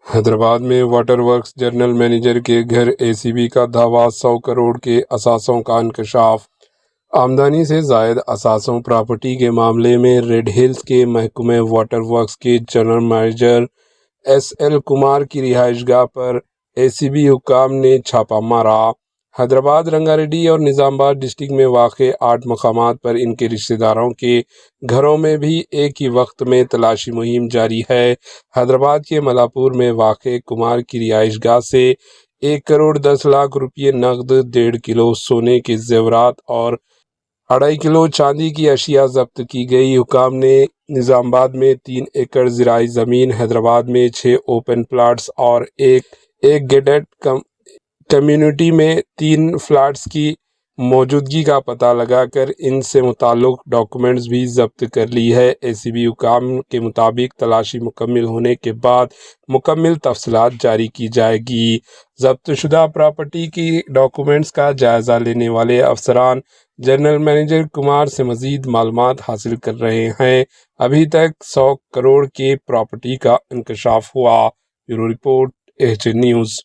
حیدرآباد میں water works general manager کے گھر اے سی بی کا دعویٰ 100 کروڑ کے اثاثوں کا انکشاف۔ آمدنی سے زائد اثاثوں پراپرٹی کے معاملے میں ریڈ ہلز کے محکمہ واٹر ورکس کے general manager S L Kumar کی رہائش گاہ پر اے سی بی حکام نے چھاپہ مارا۔ حیدرآباد، رنگا ریڈی اور نظام آباد ڈسٹرکٹ میں واقع 8 مقامات پر ان کے رشتہ داروں کے گھروں میں بھی ایک ہی وقت میں تلاشی مہم جاری ہے۔ حیدرآباد کے ملاپور میں واقع کمار کی رہائش گاہ سے 1 کروڑ 10 لاکھ روپے نقد، 1.5 کلو سونے کے زیورات اور 2.5 کلو چاندی کی اشیاء ضبط کی گئی۔ حکام نے نظام آباد میں 3 ایکڑ زرعی زمین، حیدرآباد میں 6 اوپن پلاٹس اور ایک گیٹڈ کمیونٹی میں 3 فلیٹس کی موجودگی کا پتہ لگا کر ان سے متعلق ڈاکومنٹس بھی ضبط کر لی ہے۔ اے سی بی حکام کے مطابق تلاشی مکمل ہونے کے بعد مکمل تفصیلات جاری کی جائے گی۔ ضبط شدہ پراپرٹی کی ڈاکومنٹس کا جائزہ لینے والے افسران جنرل مینیجر کمار سے مزید معلومات حاصل کر رہے ہیں۔ ابھی تک 100 کروڑ کے پراپرٹی کا انکشاف ہوا۔ Bureau report, H news.